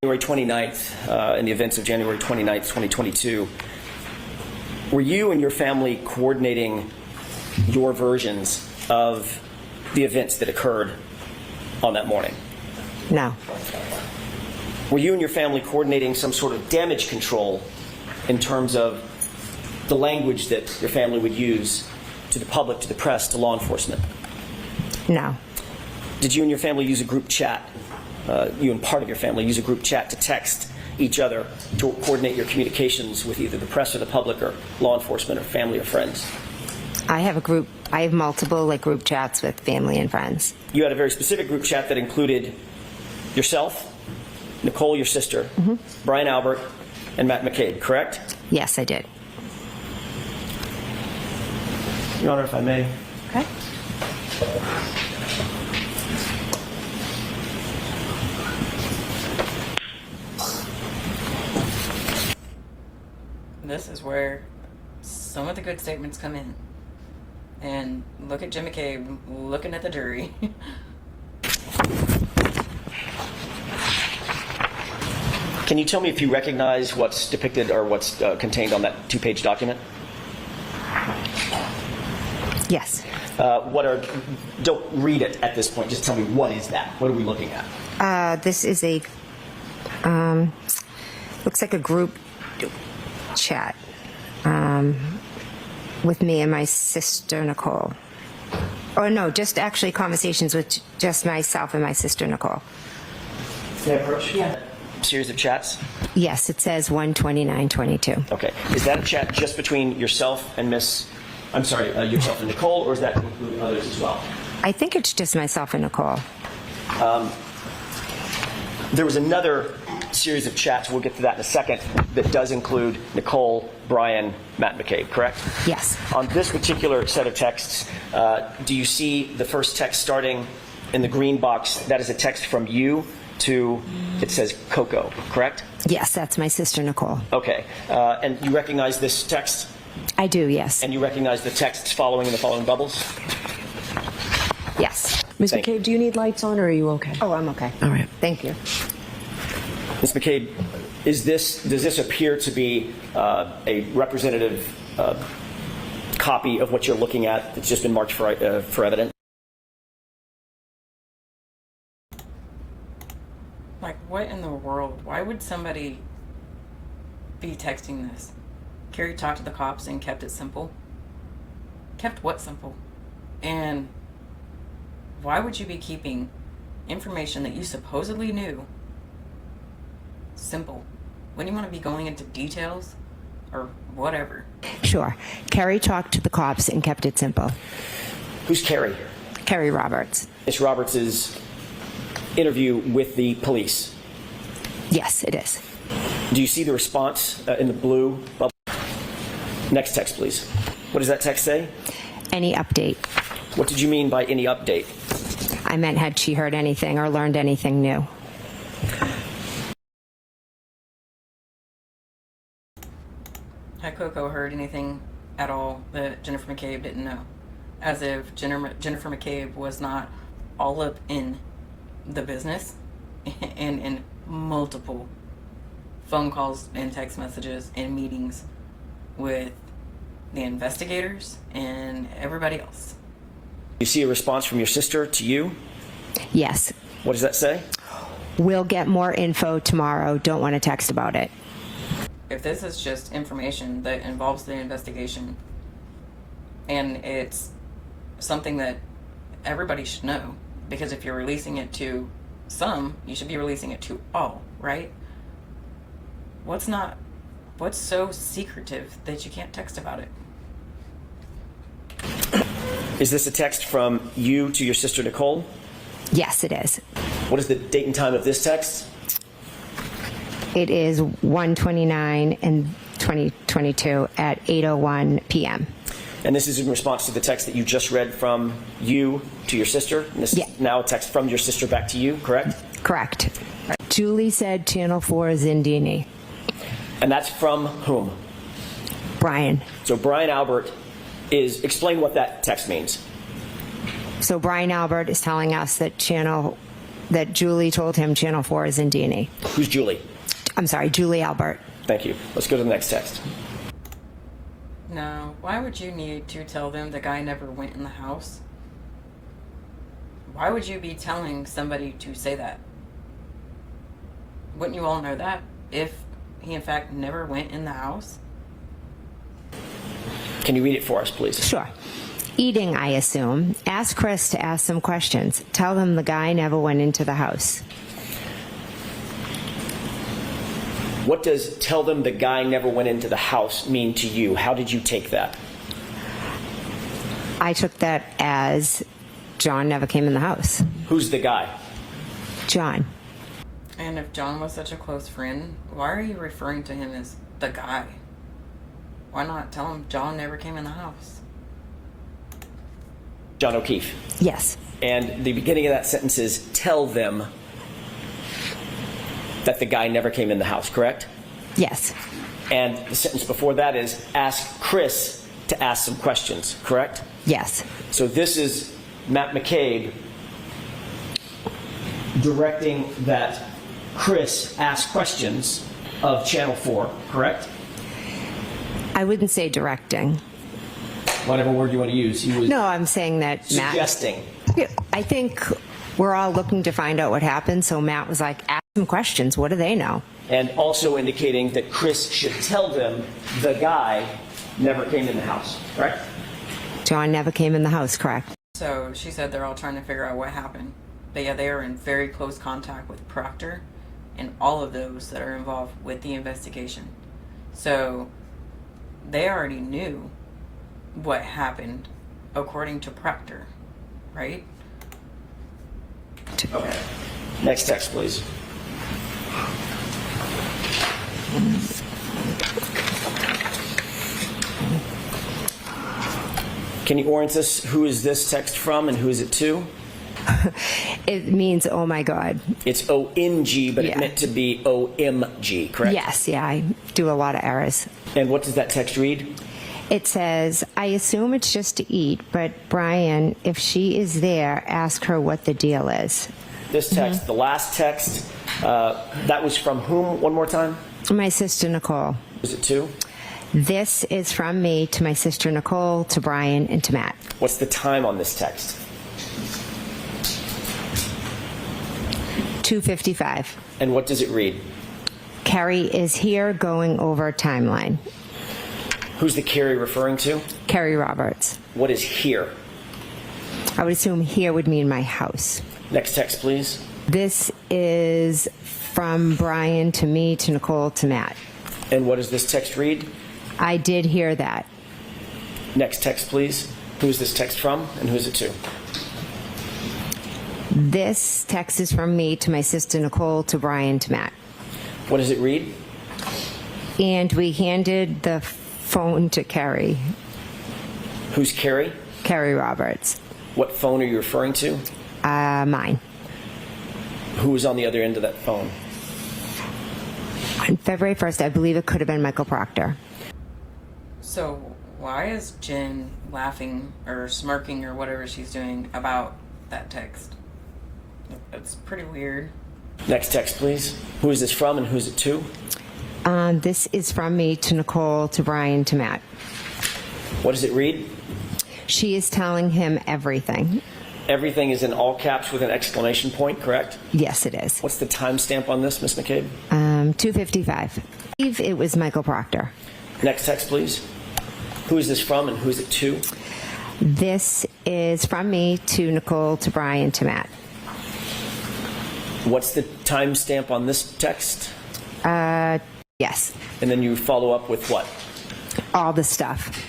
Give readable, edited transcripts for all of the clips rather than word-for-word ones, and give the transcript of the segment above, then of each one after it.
January 29th, in the events of January 29th, 2022, were you and your family coordinating your versions of the events that occurred on that morning? No. Were you and your family coordinating some sort of damage control in terms of the language that your family would use to the public, to the press, to law enforcement? No. Did you and your family use a group chat? You and part of your family use a group chat to text each other to coordinate your communications with either the press or the public or law enforcement or family or friends? I have multiple group chats with family and friends. You had a very specific group chat that included yourself, Nicole, your sister, Brian Albert, and Matt Mcabe, correct? Yes, I did. Your Honor, if I may. Okay. This is where some of the good statements come in. And look at Jim McCabe looking at the jury. Can you tell me if you recognize what's depicted or what's contained on that two-page document? Yes. Don't read it at this point. Just tell me, what is that? What are we looking at? This is looks like a group chat with me and my sister, Nicole. Or no, just actually conversations with just myself and my sister, Nicole. May I approach? Yeah. Series of chats? Yes, it says 12922. Okay. Is that a chat just between yourself and yourself and Nicole, or does that include others as well? I think it's just myself and Nicole. There was another series of chats, we'll get to that in a second, that does include Nicole, Brian, Matt Mcabe, correct? Yes. On this particular set of texts, do you see the first text starting in the green box? That is a text from you to, it says Coco, correct? Yes, that's my sister, Nicole. Okay. And you recognize this text? I do, yes. And you recognize the texts following in the following bubbles? Yes. Ms. Thank you. McCabe, do you need lights on or are you okay? Oh, I'm okay. All right. Thank you. Ms. McCabe, does this appear to be a representative copy of what you're looking at that's just been marked for evidence? Like, what in the world? Why would somebody be texting this? Carrie talked to the cops and kept it simple. Kept what simple? And why would you be keeping information that you supposedly knew simple? Wouldn't you want to be going into details or whatever? Sure. Carrie talked to the cops and kept it simple. Who's Carrie? Carrie Roberts. Ms. Roberts' interview with the police. Yes, it is. Do you see the response in the blue bubble? Next text, please. What does that text say? Any update? What did you mean by any update? I meant had she heard anything or learned anything new. Had Coco heard anything at all that Jennifer McCabe didn't know? As if Jennifer McCabe was not all up in the business and in multiple phone calls and text messages and meetings with the investigators and everybody else. You see a response from your sister to you? Yes. What does that say? We'll get more info tomorrow. Don't want to text about it. If this is just information that involves the investigation and it's something that everybody should know, because if you're releasing it to some, you should be releasing it to all, right? What's so secretive that you can't text about it? Is this a text from you to your sister Nicole? Yes, it is. What is the date and time of this text? It is 1/29 and 2022 at 8:01 p.m. And this is in response to the text that you just read from you to your sister? And this is now a text from your sister back to you, correct? Correct. Julie said Channel 4 is in D&E. And that's from whom? Brian. So Brian Albert explain what that text means. So Brian Albert is telling us that Channel that Julie told him Channel 4 is in D&E. Who's Julie? I'm sorry, Julie Albert. Thank you. Let's go to the next text. Now, why would you need to tell them the guy never went in the house? Why would you be telling somebody to say that? Wouldn't you all know that if he in fact never went in the house? Can you read it for us, please? Sure. Eating, I assume. Ask Chris to ask some questions. Tell them the guy never went into the house. What does tell them the guy never went into the house mean to you? How did you take that? I took that as John never came in the house. Who's the guy? John. And if John was such a close friend, why are you referring to him as the guy? Why not tell him John never came in the house? John O'Keefe. Yes. And the beginning of that sentence is tell them that the guy never came in the house, correct? Yes. And the sentence before that is ask Chris to ask some questions, correct? Yes. So this is Matt McCabe directing that Chris ask questions of Channel 4, correct? I wouldn't say directing. Whatever word you want to use. He was No, I'm saying that suggesting. Matt. I think we're all looking to find out what happened, so Matt was like, ask them questions. What do they know? And also indicating that Chris should tell them the guy never came in the house, correct? John never came in the house, correct? So she said they're all trying to figure out what happened. But yeah, they are in very close contact with Proctor and all of those that are involved with the investigation. So they already knew what happened according to Proctor, right? Okay. Next text, please. Can you orient us? Who is this text from and who is it to? It means, oh my God. It's ONG, but it Yeah. meant to be OMG, correct? Yes, yeah, I do a lot of errors. And what does that text read? It says, I assume it's just to eat, but Brian, if she is there, ask her what the deal is. This text, the last text, that was from whom? One more time? My sister Nicole. Was it to? This is from me to my sister Nicole, to Brian, and to Matt. What's the time on this text? 2:55. And what does it read? Carrie is here going over timeline. Who's the Carrie referring to? Carrie Roberts. What is here? I would assume here would mean my house. Next text, please. This is from Brian to me, to Nicole, to Matt. And what does this text read? I did hear that. Next text, please. Who is this text from and who is it to? This text is from me to my sister Nicole, to Brian, to Matt. What does it read? And we handed the phone to Carrie. Who's Carrie? Carrie Roberts. What phone are you referring to? Mine. Who was on the other end of that phone? On February 1st, I believe it could have been Michael Proctor. So why is Jen laughing or smirking or whatever she's doing about that text? It's pretty weird. Next text, please. Who is this from and who is it to? This is from me to Nicole, to Brian, to Matt. What does it read? She is telling him everything. Everything is in all caps with an exclamation point, correct? Yes, it is. What's the timestamp on this, Miss McCabe? 2:55. I believe it was Michael Proctor. Next text, please. Who is this from and who is it to? This is from me to Nicole, to Brian, to Matt. What's the timestamp on this text? Yes, And then you follow up with what? all the stuff.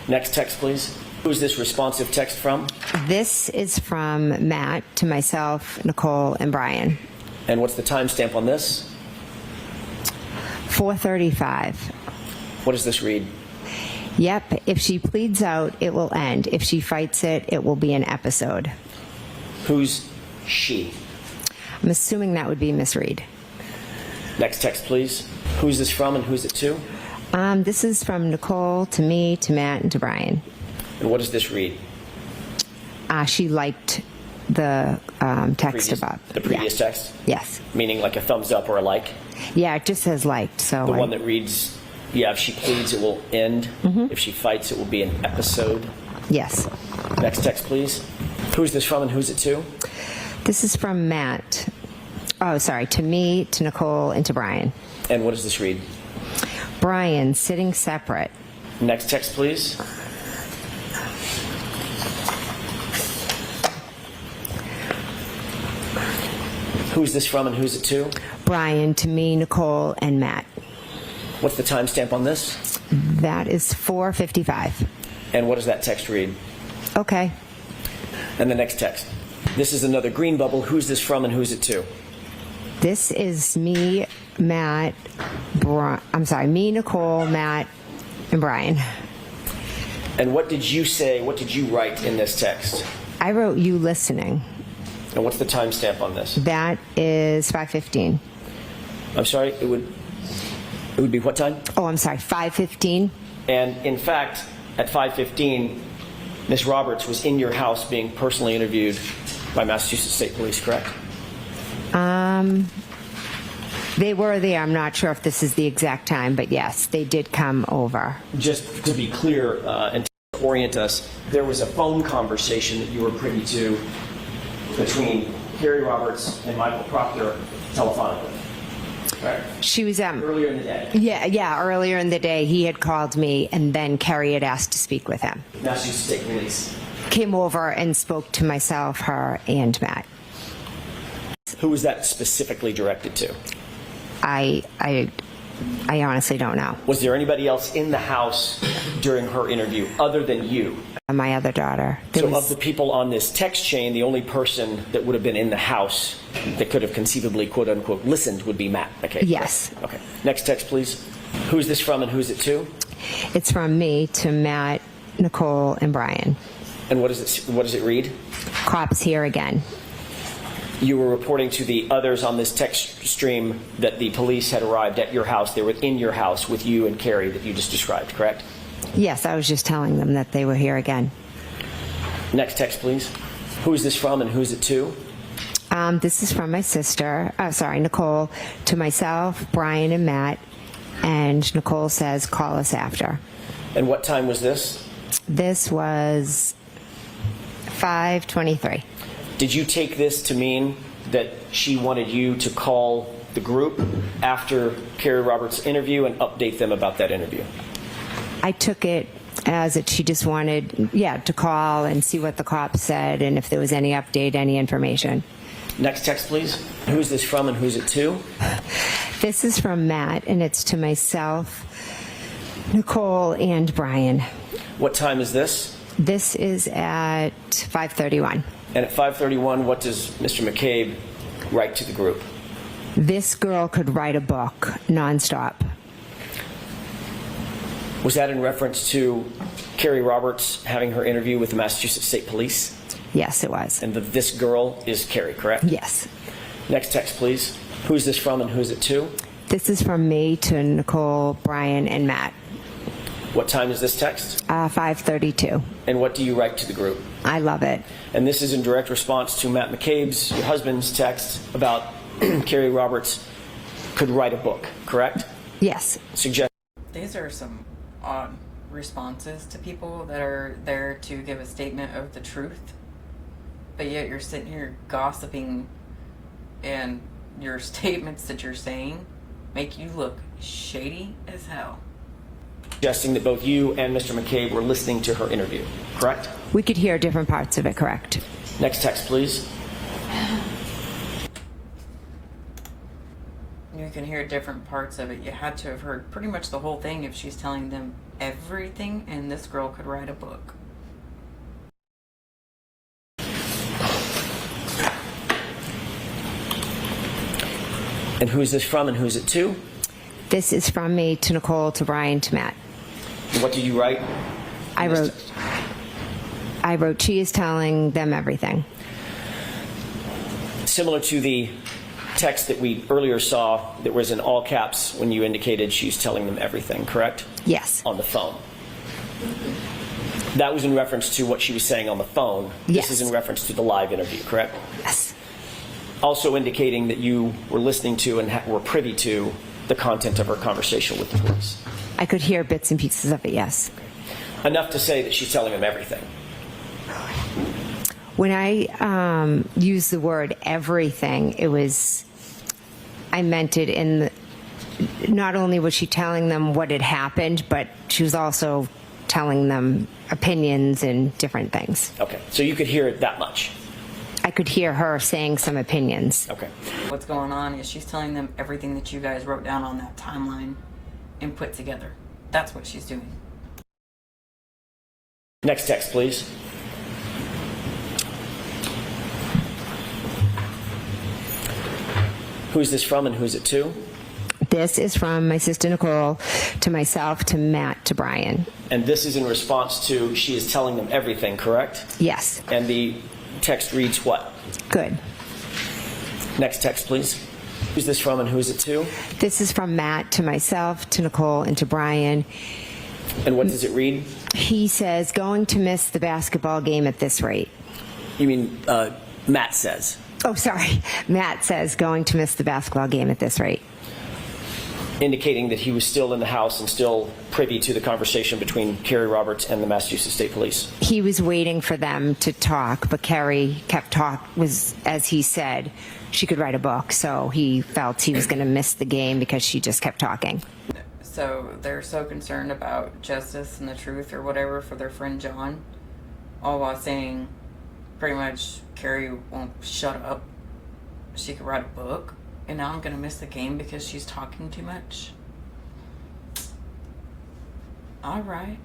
Next text, please. Who is this responsive text from? This is from Matt to myself, Nicole, and Brian. And what's the timestamp on this? 4:35. What does this read? Yep, if she pleads out, it will end. If she fights it, it will be an episode. Who's she? I'm assuming that would be Miss Reed. Next text, please. Who's this from and who's it to? This is from Nicole to me, to Matt, and to Brian. And what does this read? She liked text about the previous text? Yes. Meaning like a thumbs up or a like? Yeah, it just says liked. So The one that reads, yeah, if she pleads, it will end. If she fights, it will be an episode. Yes. Next text, please. Who's this from and who's it to? This is from Matt. Oh, sorry. To me, to Nicole, and to Brian. And what does this read? Brian, sitting separate. Next text, please. Who's this from and who's it to? Brian, to me, Nicole, and Matt. What's the timestamp on this? That is 4:55. And what does that text read? Okay. And the next text. This is another green bubble. Who's this from and who's it to? This is me, Matt, me, Nicole, Matt, and Brian. And what did you say, what did you write in this text? I wrote you listening. And what's the timestamp on this? That is 5:15. I'm sorry, it would be what time? Oh, I'm sorry, 5:15. And in fact, at 5:15, Ms. Roberts was in your house being personally interviewed by Massachusetts State Police, correct? They were there. I'm not sure if this is the exact time, but yes, they did come over. Just to be clear and to orient us, there was a phone conversation that you were privy to between Carrie Roberts and Michael Proctor telephonically, right? She was Earlier in the day. Yeah. Earlier in the day, he had called me, and then Carrie had asked to speak with him. Massachusetts State Police. Came over and spoke to myself, her, and Matt. Who was that specifically directed to? I honestly don't know. Was there anybody else in the house during her interview other than you? My other daughter. So of the people on this text chain, the only person that would have been in the house that could have conceivably, quote unquote, listened would be Matt. Okay. Yes. Okay. Next text, please. Who's this from and who's it to? It's from me to Matt, Nicole, and Brian. And what does it read? Cops here again. You were reporting to the others on this text stream that the police had arrived at your house. They were in your house with you and Carrie that you just described, correct? Yes, I was just telling them that they were here again. Next text, please. Who's this from and who's it to? This is from my sister, Nicole, to myself, Brian, and Matt. And Nicole says, call us after. And what time was this? This was 5:23. Did you take this to mean that she wanted you to call the group after Carrie Roberts' interview and update them about that interview? I took it as that she just wanted, to call and see what the cops said and if there was any update, any information. Next text, please. Who's this from and who's it to? This is from Matt, and it's to myself, Nicole, and Brian. What time is this? This is at 5:31. And at 5:31, what does Mr. Mcabe write to the group? This girl could write a book nonstop. Was that in reference to Carrie Roberts having her interview with the Massachusetts State Police? Yes, it was. And this girl is Carrie, correct? Yes. Next text, please. Who's this from and who's it to? This is from me to Nicole, Brian, and Matt. What time is this text? 5:32. And what do you write to the group? I love it. And this is in direct response to Matt McCabe's, your husband's text about Carrie Roberts could write a book, correct? Yes. Suggest. These are some odd responses to people that are there to give a statement of the truth, but yet you're sitting here gossiping, and your statements that you're saying make you look shady as hell. Suggesting that both you and Mr. McCabe were listening to her interview, correct? We could hear different parts of it, correct? Next text, please. You can hear different parts of it. You had to have heard pretty much the whole thing if she's telling them everything, and this girl could write a book. And who's this from and who's it to? This is from me to Nicole, to Brian, to Matt. What did you write? I wrote, she is telling them everything. Similar to the text that we earlier saw that was in all caps when you indicated she's telling them everything, correct? Yes. On the phone. That was in reference to what she was saying on the phone. Yes. This is in reference to the live interview, correct? Yes. Also indicating that you were listening to and were privy to the content of her conversation with the police. I could hear bits and pieces of it, yes. Enough to say that she's telling him everything. When I used the word everything, I meant it in the, not only was she telling them what had happened, but she was also telling them opinions and different things. Okay, so you could hear it that much. I could hear her saying some opinions. Okay. What's going on is she's telling them everything that you guys wrote down on that timeline and put together. That's what she's doing. Next text, please. Who's this from and who's it to? This is from my sister Nicole to myself, to Matt, to Brian. And this is in response to she is telling them everything, correct? Yes. And the text reads what? Good. Next text, please. Who's this from and who's it to? This is from Matt to myself, to Nicole, and to Brian. And what does it read? He says, going to miss the basketball game at this rate. You mean Matt says. Oh, sorry. Matt says, going to miss the basketball game at this rate. Indicating that he was still in the house and still privy to the conversation between Carrie Roberts and the Massachusetts State Police. He was waiting for them to talk, but Carrie kept was, as he said, she could write a book, so he felt he was going to miss the game because she just kept talking. So they're so concerned about justice and the truth or whatever for their friend John, all while saying pretty much Carrie won't shut up. She could write a book, and now I'm going to miss the game because she's talking too much. All right.